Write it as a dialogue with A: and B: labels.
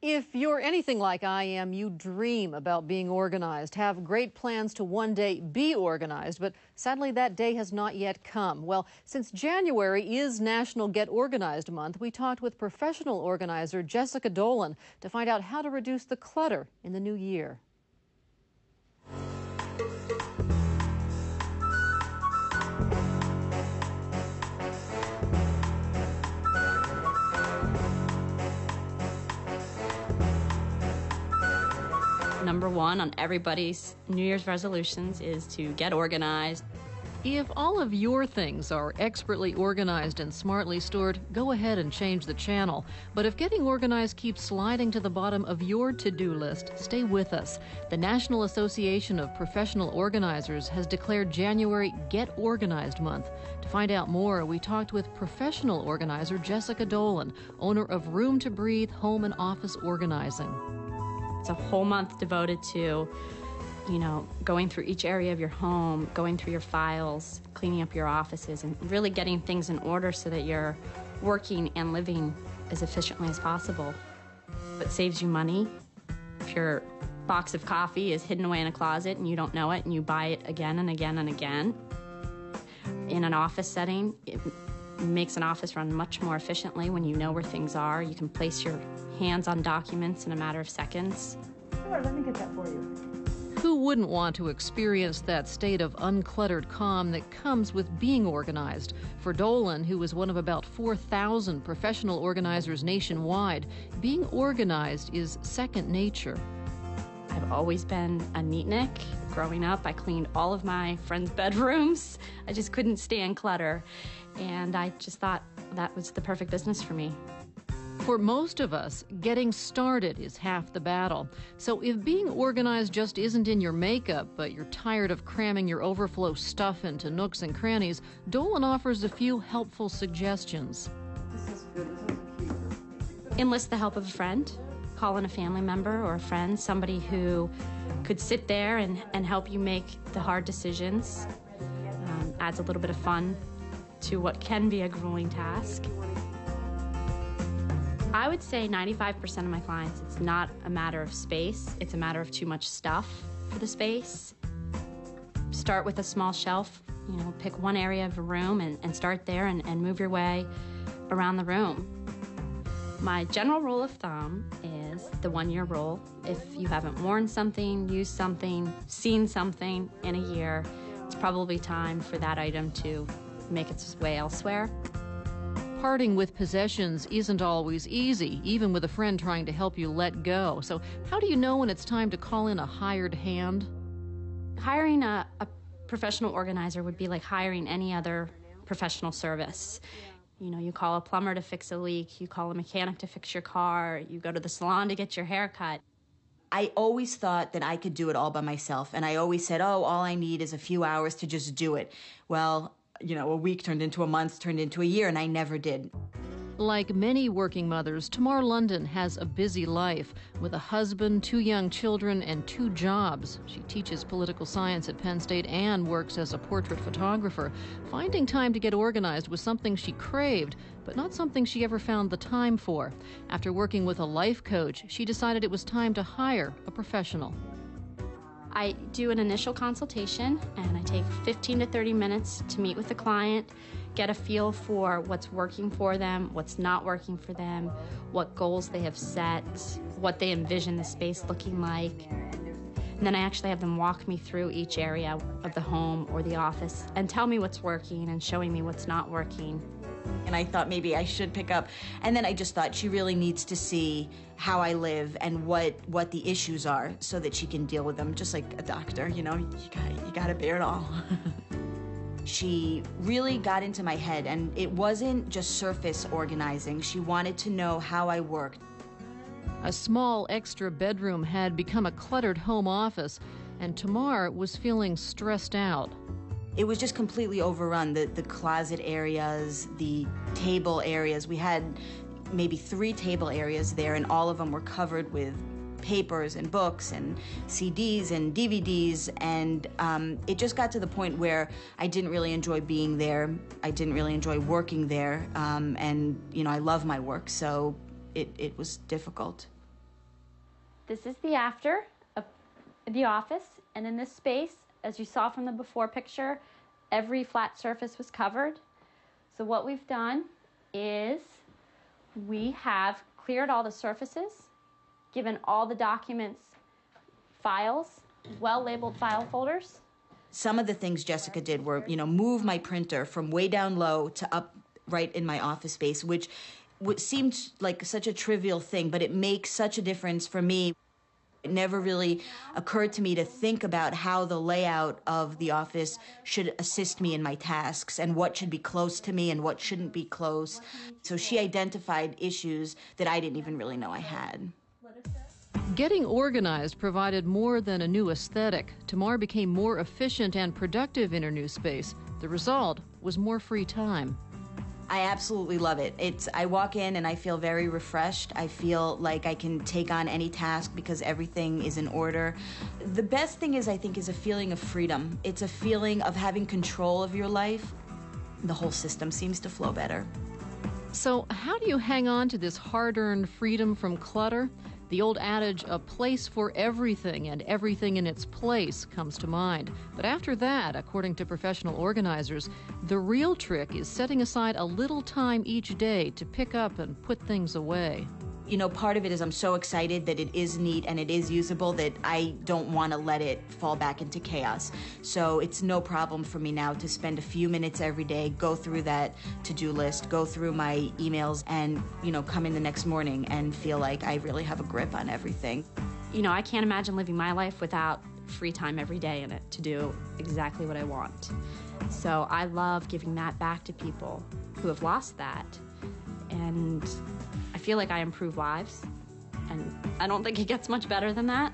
A: If you're anything like I am, you dream about being organized, have great plans to one day be organized, but sadly that day has not yet come. Well, since January is National Get Organized Month, we talked with professional organizer Jessica Dolan to find out how to reduce the clutter in the new year.
B: Number one on everybody's New Year's resolutions is to get organized.
A: If all of your things are expertly organized and smartly stored, go ahead and change the channel. But if getting organized keeps sliding to the bottom of your to-do list, stay with us. The National Association of Professional Organizers has declared January Get Organized Month. To find out more, we talked with professional organizer Jessica Dolan, owner of Room to Breathe Home and Office Organizing.
B: It's a whole month devoted to, going through each area of your home, going through your files, cleaning up your offices, and really getting things in order so that you're working and living as efficiently as possible. It saves you money. If your box of coffee is hidden away in a closet and you don't know it and you buy it again and again and again, in an office setting, it makes an office run much more efficiently when you know where things are. You can place your hands on documents in a matter of seconds.
C: Sure, let me get that for you.
A: Who wouldn't want to experience that state of uncluttered calm that comes with being organized? For Dolan, who is one of about 4,000 professional organizers nationwide, being organized is second nature.
B: I've always been a neatnik. Growing up, I cleaned all of my friends' bedrooms. I just couldn't stand clutter. And I just thought that was the perfect business for me.
A: For most of us, getting started is half the battle. So if being organized just isn't in your makeup, but you're tired of cramming your overflow stuff into nooks and crannies, Dolan offers a few helpful suggestions.
C: This is good. This is cute.
B: Enlist the help of a friend. Call in a family member or a friend, somebody who could sit there and help you make the hard decisions. Adds a little bit of fun to what can be a grueling task. I would say 95% of my clients, it's not a matter of space, it's a matter of too much stuff for the space. Start with a small shelf, pick one area of a room and start there and move your way around the room. My general rule of thumb is the 1-year rule. If you haven't worn something, used something, seen something in a year, it's probably time for that item to make its way elsewhere.
A: Parting with possessions isn't always easy, even with a friend trying to help you let go. So how do you know when it's time to call in a hired hand?
B: Hiring a professional organizer would be like hiring any other professional service. You call a plumber to fix a leak, you call a mechanic to fix your car, you go to the salon to get your hair cut.
D: I always thought that I could do it all by myself, and I always said, all I need is a few hours to just do it. Well, a week turned into a month, turned into a year, and I never did.
A: Like many working mothers, Tamar London has a busy life with a husband, 2 young children, and 2 jobs. She teaches political science at Penn State and works as a portrait photographer. Finding time to get organized was something she craved, but not something she ever found the time for. After working with a life coach, she decided it was time to hire a professional.
B: I do an initial consultation, and I take 15 to 30 minutes to meet with the client, get a feel for what's working for them, what's not working for them, what goals they have set, what they envision the space looking like. And then I actually have them walk me through each area of the home or the office and tell me what's working and showing me what's not working.
D: And I thought maybe I should pick up. And then I just thought she really needs to see how I live and what the issues are so that she can deal with them, just like a doctor, you gotta bear it all. She really got into my head, and it wasn't just surface organizing. She wanted to know how I worked.
A: A small extra bedroom had become a cluttered home office, and Tamar was feeling stressed out.
D: It was just completely overrun, the closet areas, the table areas. We had maybe 3 table areas there, and all of them were covered with papers and books and CDs and DVDs, and it just got to the point where I didn't really enjoy being there. I didn't really enjoy working there, and I love my work, so it was difficult.
B: This is the after of the office, and in this space, as you saw from the before picture, every flat surface was covered. So what we've done is we have cleared all the surfaces, given all the documents files, well-labeled file folders.
D: Some of the things Jessica did were, move my printer from way down low to up right in my office space, which seemed like such a trivial thing, but it makes such a difference for me. It never really occurred to me to think about how the layout of the office should assist me in my tasks and what should be close to me and what shouldn't be close. So she identified issues that I didn't even really know I had.
A: Getting organized provided more than a new aesthetic. Tamar became more efficient and productive in her new space. The result was more free time.
D: I absolutely love it. I walk in and I feel very refreshed. I feel like I can take on any task because everything is in order. The best thing is, I think, is a feeling of freedom. It's a feeling of having control of your life. The whole system seems to flow better.
A: So how do you hang on to this hard-earned freedom from clutter? The old adage, a place for everything and everything in its place, comes to mind. But after that, according to professional organizers, the real trick is setting aside a little time each day to pick up and put things away.
D: Part of it is I'm so excited that it is neat and it is usable that I don't want to let it fall back into chaos. So it's no problem for me now to spend a few minutes every day, go through that to-do list, go through my emails, and, come in the next morning and feel like I really have a grip on everything.
B: I can't imagine living my life without free time every day in it to do exactly what I want. So I love giving that back to people who have lost that. And I feel like I improve lives, and I don't think it gets much better than that.